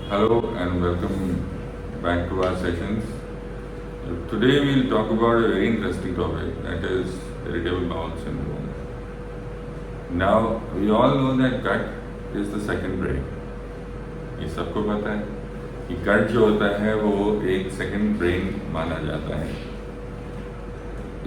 Hello and welcome back to our sessions. Today we'll talk about a very interesting topic, that is irritable bowel syndrome. Now we all know that gut is the second brain. ये सबको पता है कि gut जो होता है वो एक second brain माना जाता है,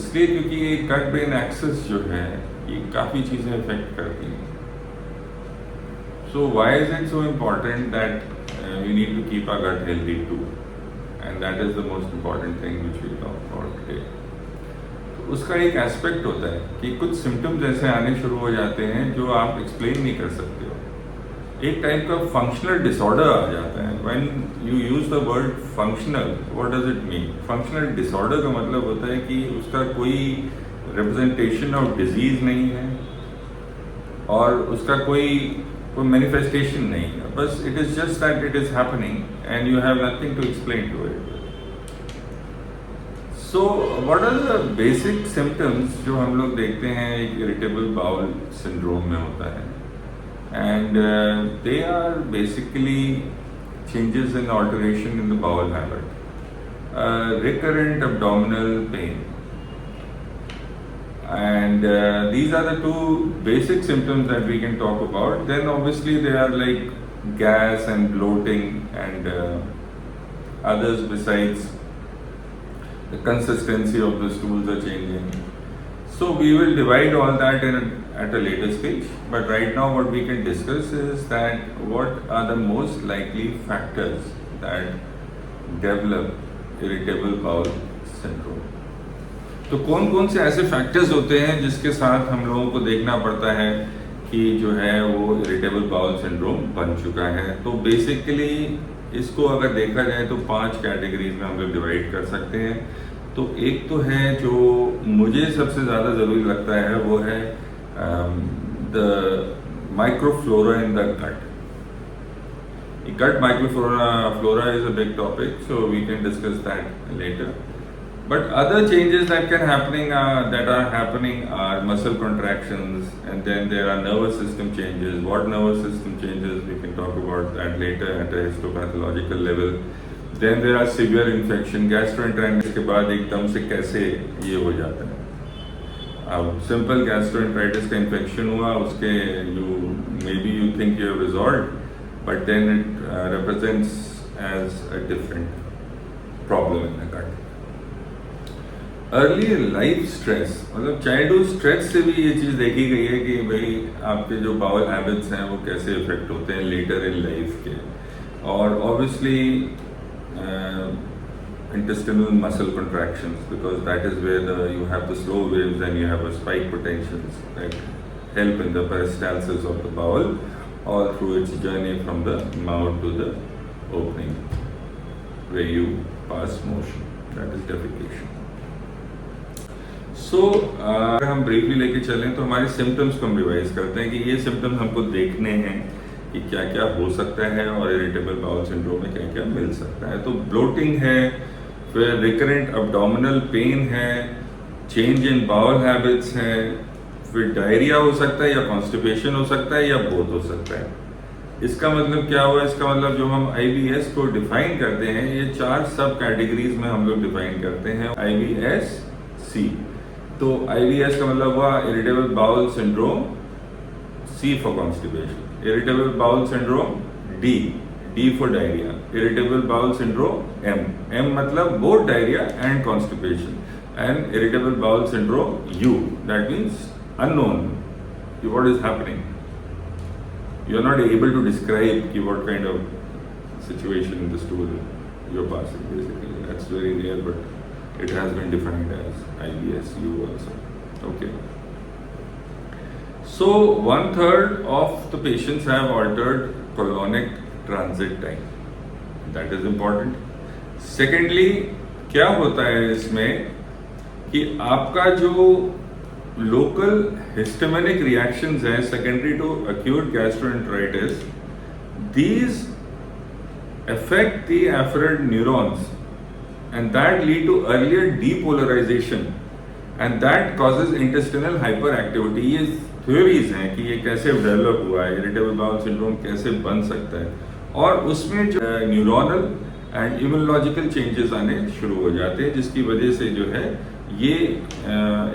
इसलिए क्योंकि ये gut brain axis जो है ये काफ़ी चीज़ें affect करती हैं. So why is it so important that we need to keep our gut healthy too? And that is the most important thing which we talk about today. तो उसका एक एस्पेक्ट होता है कि कुछ सिम्टम्स ऐसे आने शुरू हो जाते हैं जो आप एक्सप्लेन नहीं कर सकते हो. एक टाइप का फंक्शनल डिसऑर्डर आ जाता है. When you use the word functional, what does it mean? Functional disorder का मतलब होता है कि उसका कोई रिप्रेजेंटेशन ऑफ डिजीज नहीं है और उसका कोई मैनिफेस्टेशन नहीं है. बस it is just that it is happening and you have nothing to explain to it. So what are the basic symptoms जो हम लोग देखते हैं एक इरिटेबल बाउल सिंड्रोम में होता है? And they are basically changes in alteration in the bowel habit, recurrent abdominal pain, and these are the two basic symptoms that we can talk about. Then obviously there are like gas and bloating and others besides. The consistency of the stools are changing. So we will divide all that at a later stage. But right now what we can discuss is that what are the most likely factors that develop irritable bowel syndrome. तो कौन कौन से ऐसे factors होते हैं जिसके साथ हम लोगों को देखना पड़ता है कि जो है वो इरिटेबल बाउल सिंड्रोम बन चुका है? तो बेसिकली इसको अगर देखा जाए तो 5 कैटेगरीज में हम लोग डिवाइड कर सकते हैं. तो एक तो है जो मुझे सबसे ज़्यादा ज़रूरी लगता है वो है the microflora in the gut. Gut microflora is a big topic, so we can discuss that later. But other changes that are happening are muscle contractions, and then there are nervous system changes. What nervous system changes, we can talk about that later at a histopathological level. Then there are severe infection, gastroenteritis के बाद एकदम से कैसे ये हो जाता है. अब simple gastroenteritis का infection हुआ, उसके maybe you think you have resolved, but then it represents as a different problem in the gut. Early life stress, मतलब चाइल्डहुड स्ट्रेस से भी ये चीज़ देखी गई है कि भाई आपके जो बाउल हैबिट्स हैं वो कैसे इफेक्ट होते हैं लेटर इन लाइफ के. और obviously intestinal muscle contractions, because that is where you have the slow waves and you have a spike potentials that help in the peristalsis of the bowel all through its journey from the mouth to the opening where you pass motion, that is defecation. सो अगर हम briefly लेके चलें तो हमारे symptoms को हम revise करते हैं कि ये सिम्टम्स हमको देखने हैं कि क्या क्या हो सकता है और इरिटेबल बाउल सिंड्रोम में क्या क्या मिल सकता है. तो ब्लोटिंग है, फिर रिकरेंट अब्डोमिनल पेन है, चेंज इन बाउल हैबिट्स है, फिर डायरिया हो सकता है या कॉन्स्टिपेशन हो सकता है या बोथ हो सकता है. इसका मतलब क्या हुआ? इसका मतलब जो हम IBS को डिफाइन करते हैं ये 4 सब कैटेगरीज में हम लोग डिफाइन करते हैं. IBS C, तो IBS का मतलब हुआ irritable bowel syndrome, C for constipation. Irritable bowel syndrome D for diarrhoea. Irritable bowel syndrome M मतलब both diarrhoea and constipation. And irritable bowel syndrome U, that means unknown, what is happening. You are not able to describe what kind of situation in the stool you're passing, basically. That's very rare, but it has been defined as IBS-U also. Okay. So 1/3 of the patients have altered colonic transit time. That is important. Secondly, क्या होता है इसमें कि आपका जो local histaminic reactions हैं secondary to acute gastroenteritis, these affect the afferent neurons and that lead to earlier depolarization and that causes intestinal hyperactivity. ये theories हैं कि ये कैसे डेवलप हुआ है, इरिटेबल बाउल सिंड्रोम कैसे बन सकता है, और उसमें जो न्यूरोनल एंड इम्यूनोलॉजिकल चेंजेस आने शुरू हो जाते हैं, जिसकी वजह से जो है ये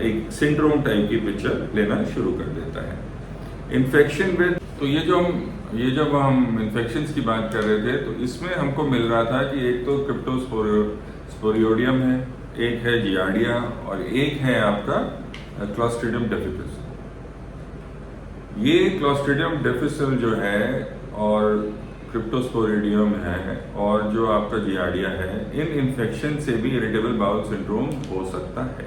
एक सिंड्रोम टाइप की पिक्चर लेना शुरू कर देता है। इन्फेक्शन विद, तो ये जब हम इन्फेक्शंस की बात कर रहे थे तो इसमें हमको मिल रहा था कि एक तो क्रिप्टोस्पोरियोडियम है, एक है जियार्डिया और एक है आपका क्लॉस्ट्रिडियम डिफिकल्स। ये क्लॉस्ट्रिडियम डिफिकल जो है और क्रिप्टोस्पोरिडियम है और जो आपका जियार्डिया है, इन इन्फेक्शन से भी इरिटेबल बाउल सिंड्रोम हो सकता है।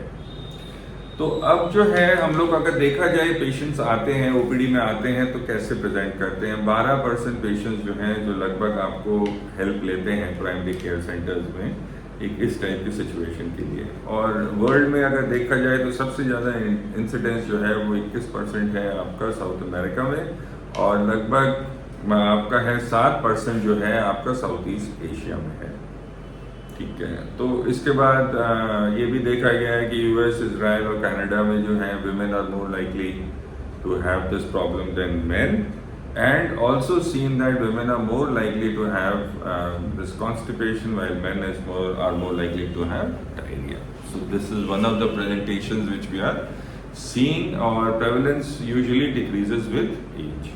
तो अब जो है हम लोग अगर देखा जाए पेशेंट्स आते हैं ओपीडी में आते हैं तो कैसे प्रेजेंट करते हैं। 12% पेशेंट्स जो हैं जो लगभग आपको हेल्प लेते हैं प्राइमरी केयर सेंटर्स में एक इस टाइप की सिचुएशन के लिए। और वर्ल्ड में अगर देखा जाए तो सबसे ज़्यादा इंसिडेंस जो है वो 21% है आपका साउथ अमेरिका में, और लगभग आपका है 7% जो है आपका साउथ ईस्ट एशिया में है। ठीक है, तो इसके बाद ये भी देखा गया है कि यूएस, इजराइल और कनाडा में जो है women are more likely to have this problem than men, and also seen that women are more likely to have this constipation while men are more likely to have diarrhoea. So this is one of the presentations which we are seeing, और prevalence usually decreases with age.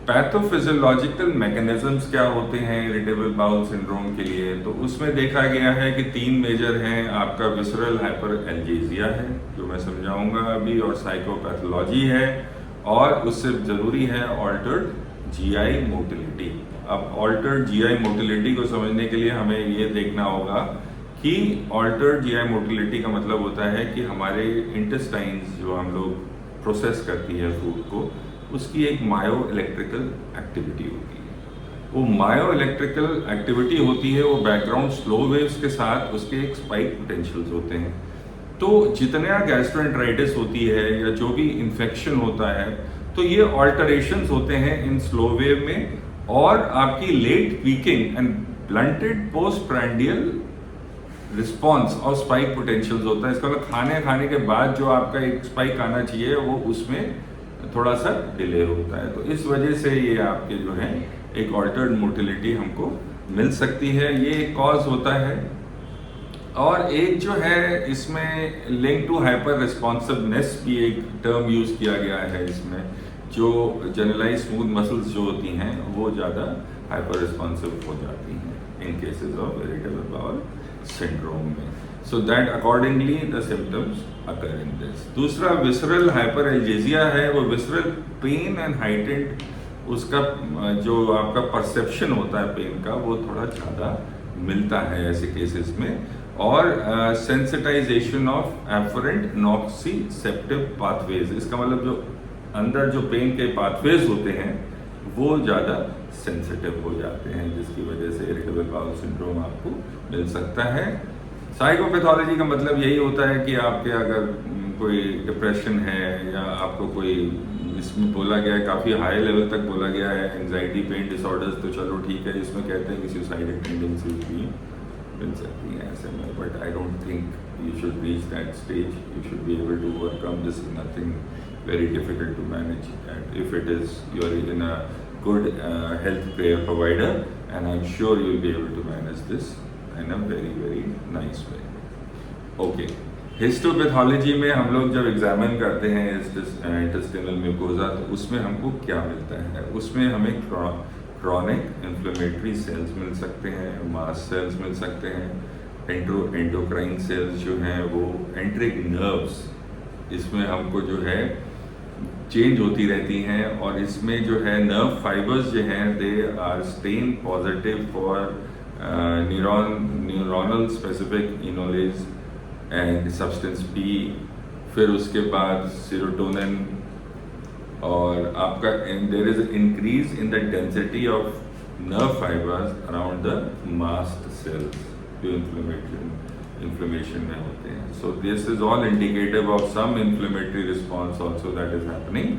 Pathophysiological mechanisms क्या होते हैं irritable bowel syndrome के लिए, तो उसमें देखा गया है कि 3 मेजर हैं। आपका विसरल हाइपरएल्जेसिया है जो मैं समझाऊंगा अभी, और साइकोपैथोलॉजी है, और उससे जरूरी है ऑल्टर्ड जीआई मोटिलिटी। अब ऑल्टर्ड जीआई मोटिलिटी को समझने के लिए हमें ये देखना होगा कि ऑल्टर्ड जीआई मोटिलिटी का मतलब होता है कि हमारे इंटेस्टाइन्स जो हम लोग प्रोसेस करती है फूड को, उसकी एक मायो इलेक्ट्रिकल एक्टिविटी होती है। वो मायो इलेक्ट्रिकल एक्टिविटी होती है, वो बैकग्राउंड स्लो वेव्स के साथ उसके एक स्पाइक पोटेंशियल्स होते हैं। तो जितना गैस्ट्रोएंटेराइटिस होती है या जो भी इन्फेक्शन होता है, तो ये ऑल्टरेशंस होते हैं इन स्लो वेव में, और आपकी late peaking and blunted post prandial response और स्पाइक पोटेंशियल्स होता है। इसका मतलब खाने के बाद जो आपका एक स्पाइक आना चाहिए वो उसमें थोड़ा सा डिले होता है। तो इस वजह से ये आपके जो है एक ऑल्टर्ड मोटिलिटी हमको मिल सकती है, ये एक कॉज होता है। और एक जो है इसमें लिंक टू हाइपर रिस्पॉन्सिवनेस भी एक टर्म यूज किया गया है इसमें, जो जनरलाइज स्मूथ मसल्स जो होती हैं वो ज़्यादा हाइपर रिस्पॉन्सिव हो जाती हैं in cases of irritable bowel syndrome में। So that accordingly the symptoms occur in this. दूसरा विसरल हाइपरएल्जेसिया है, वो विसरल पेन एंड हाइटेंड, उसका जो आपका परसेप्शन होता है पेन का वो थोड़ा ज़्यादा मिलता है ऐसे केसेस में, और सेंसिटाइजेशन ऑफ एफरेंट नॉक्सिसेप्टिव पाथवेज। इसका मतलब जो अंदर जो पेन के पाथवेज होते हैं वो ज़्यादा सेंसिटिव हो जाते हैं, जिसकी वजह से इरिटेबल बाउल सिंड्रोम आपको मिल सकता है। साइकोपैथोलॉजी का मतलब यही होता है कि आपके अगर कोई डिप्रेशन है या आपको कोई, इसमें बोला गया है काफ़ी हाई लेवल तक बोला गया है एंजाइटी पेन डिसऑर्डर्स, तो चलो ठीक है, इसमें कहते हैं कि सुसाइडल टेंडेंसीज भी मिल सकती हैं ऐसे में, but I don't think you should reach that stage. You should be able to overcome this, nothing very difficult to manage, and if it is you are in a good health care provider, and I am sure you will be able to manage this in a very nice way. Okay, histopathology में हम लोग जब examine करते हैं intestinal mucosa, तो उसमें हमको क्या मिलता है? उसमें हमें क्रॉनिक इन्फ्लेमेटरी सेल्स मिल सकते हैं, मास्ट सेल्स मिल सकते हैं, एंडोक्राइन सेल्स जो हैं वो, एंट्रिक नर्व्स, इसमें हमको जो है चेंज होती रहती हैं, और इसमें जो है नर्व फाइबर्स जो हैं they are stain positive for neuronal specific enolase and substance P, फिर उसके बाद सीरोटोनिन, और आपका there is increase in the density of nerve fibres around the mast cells जो इन्फ्लेमेशन में होते हैं। So this is all indicative of some inflammatory response also that is happening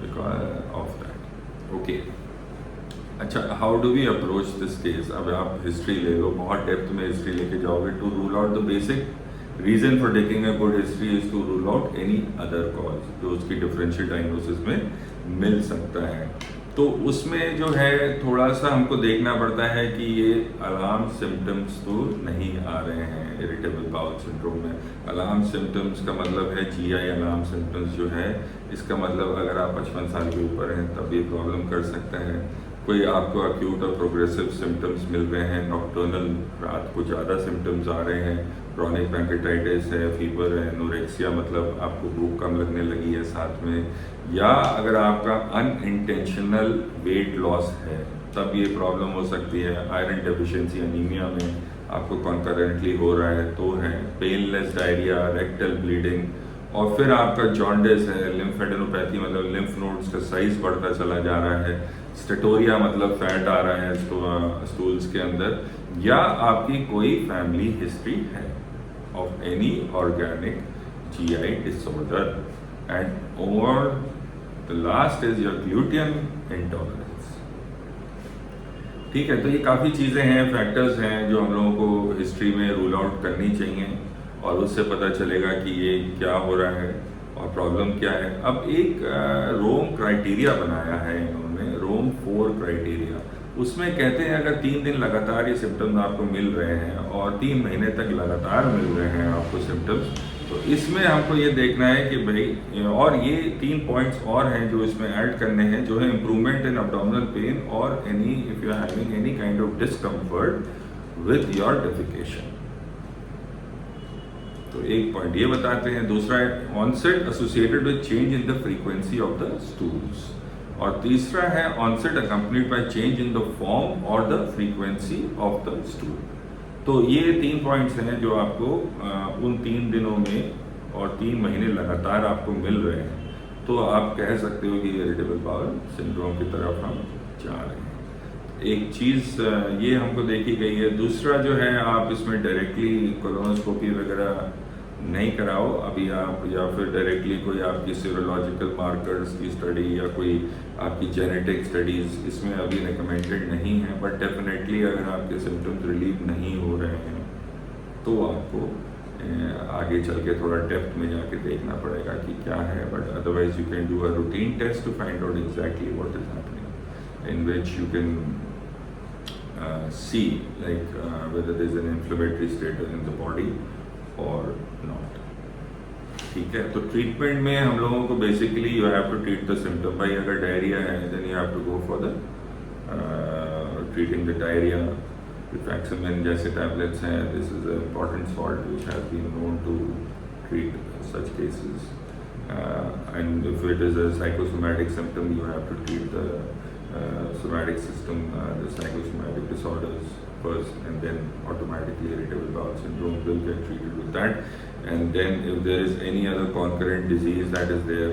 because of that. Okay, अच्छा, how do we approach this case? अब आप history ले लो, बहुत depth में हिस्ट्री लेके जाओगे to rule out the basic reason for taking a good history is to rule out any other cause जो उसकी डिफरेंशियल डायग्नोसिस में मिल सकता है। तो उसमें जो है थोड़ा सा हमको देखना पड़ता है कि ये अलार्म सिम्टम्स तो नहीं आ रहे हैं इरिटेबल बाउल सिंड्रोम में। अलार्म सिम्टम्स का मतलब है जीआई अलार्म सिम्टम्स जो है, इसका मतलब अगर आप 55 साल के ऊपर हैं तब ये प्रॉब्लम कर सकता है। कोई आपको अक्यूट और प्रोग्रेसिव सिम्टम्स मिल रहे हैं, नॉक्टर्नल रात को ज़्यादा सिम्टम्स आ रहे हैं, क्रॉनिक पैंक्रेटाइटिस है, फीवर है, एनोरेक्सिया मतलब आपको भूख कम लगने लगी है साथ में, या अगर आपका अनइंटेंशनल वेट लॉस है तब ये प्रॉब्लम हो सकती है। आयरन डेफिशिएंसी एनीमिया में आपको कॉन्करेंटली हो रहा है तो है। पेनलेस डायरिया, रेक्टल ब्लीडिंग, और फिर आपका जॉन्डिस है, लिम्फेडेनोपैथी मतलब लिम्फ नोड्स का साइज बढ़ता चला जा रहा है, स्टेटोरिया मतलब फैट आ रहा है स्टूल्स के अंदर, या आपकी कोई फैमिली हिस्ट्री है of any organic GI disorder, and over the last is your gluten intolerance. ठीक है, तो ये काफ़ी चीज़ें हैं, फैक्टर्स हैं जो हम लोगों को हिस्ट्री में रूल आउट करनी चाहिए और उससे पता चलेगा कि ये क्या हो रहा है और प्रॉब्लम क्या है। अब एक रोम क्राइटेरिया बनाया है इन्होंने, रोम 4 क्राइटेरिया। उसमें कहते हैं अगर 3 दिन लगातार ये सिम्टम्स आपको मिल रहे हैं और 3 महीने तक लगातार मिल रहे हैं आपको सिम्टम्स, तो इसमें हमको ये देखना है कि भाई, और ये 3 पॉइंट्स और हैं जो इसमें ऐड करने हैं, जो है इम्प्रूवमेंट इन एब्डोमिनल पेन और any if you are having any kind of discomfort with your defecation. तो एक पॉइंट ये बताते हैं। दूसरा है onset associated with change in the frequency of the stools, और तीसरा है onset accompanied by change in the form और the frequency of the stool. तो ये 3 पॉइंट्स हैं जो आपको उन 3 दिनों में और 3 महीने लगातार आपको मिल रहे हैं, तो आप कह सकते हो कि इरिटेबल बाउल सिंड्रोम की तरफ हम जा रहे हैं। एक चीज़ ये हमको देखी गई है। दूसरा जो है, आप इसमें डायरेक्टली कोलोनोस्कोपी वगैरह नहीं कराओ अभी आप, या फिर डायरेक्टली कोई आपकी सीरोलॉजिकल मार्कर्स की स्टडी या कोई आपकी जेनेटिक स्टडीज़ इसमें अभी रिकमेंडेड नहीं है। बट डेफिनेटली अगर आपके सिम्टम्स रिलीव नहीं हो रहे हैं तो आपको आगे चल के थोड़ा डेप्थ में जाके देखना पड़ेगा कि क्या है। But otherwise you can do a routine test to find out exactly what is happening, in which you can see like whether there is an inflammatory status in the body or not। ठीक है, तो treatment में हम लोगों को basically you have to treat the symptom. भाई अगर diarrhoea है then you have to go for the treating the diarrhoea. Rifaximin जैसे टैबलेट्स हैं, this is a important salt which has been known to treat such cases, and if it is a psychosomatic symptom you have to treat the somatic system, the psychosomatic disorders first, and then automatically irritable bowel syndrome will get treated with that. And then if there is any other concurrent disease that is there,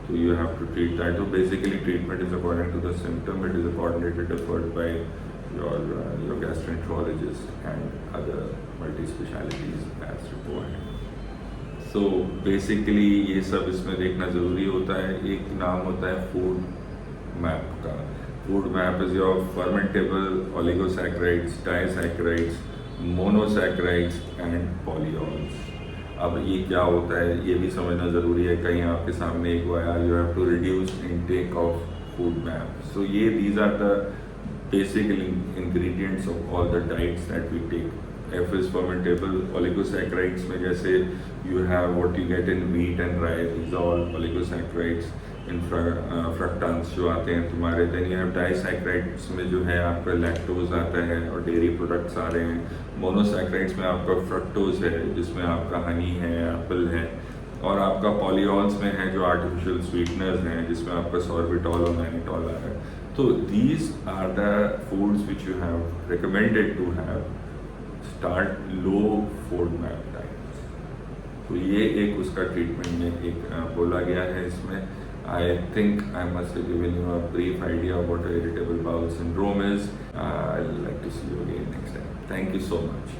so you have to treat that. So basically treatment is according to the symptom. It is a coordinated effort by your gastroenterologist and other multi-specialties as required। So basically ये सब इसमें देखना ज़रूरी होता है। एक नाम होता है फूड मैप का। FODMAP is your fermentable oligosaccharides, disaccharides, monosaccharides and polyols. अब ये क्या होता है ये भी समझना ज़रूरी है। कहीं आपके सामने एक आया, you have to reduce intake of FODMAP. So ये these are the basic ingredients of all the diets that we take. F is fermentable oligosaccharides में जैसे you have what you get in wheat and rye, these are all oligosaccharides। इन फ्रक्टांस जो आते हैं तुम्हारे, then you have disaccharides में जो है आपका लैक्टोज आता है और डेयरी प्रोडक्ट्स आ रहे हैं। मोनोसैकेराइड्स में आपका फ्रक्टोज है जिसमें आपका हनी है, एप्पल है, और आपका पॉलीऑल्स में है जो आर्टिफिशियल स्वीटनर्स हैं जिसमें आपका सॉर्बिटॉल और मैनिटॉल आ रहा है। तो these are the foods which you have recommended to have start low FODMAP diet. तो ये एक उसका ट्रीटमेंट में एक बोला गया है इसमें। I think I must have given you a brief idea of what irritable bowel syndrome is। I'd like to see you again next time. Thank you so much.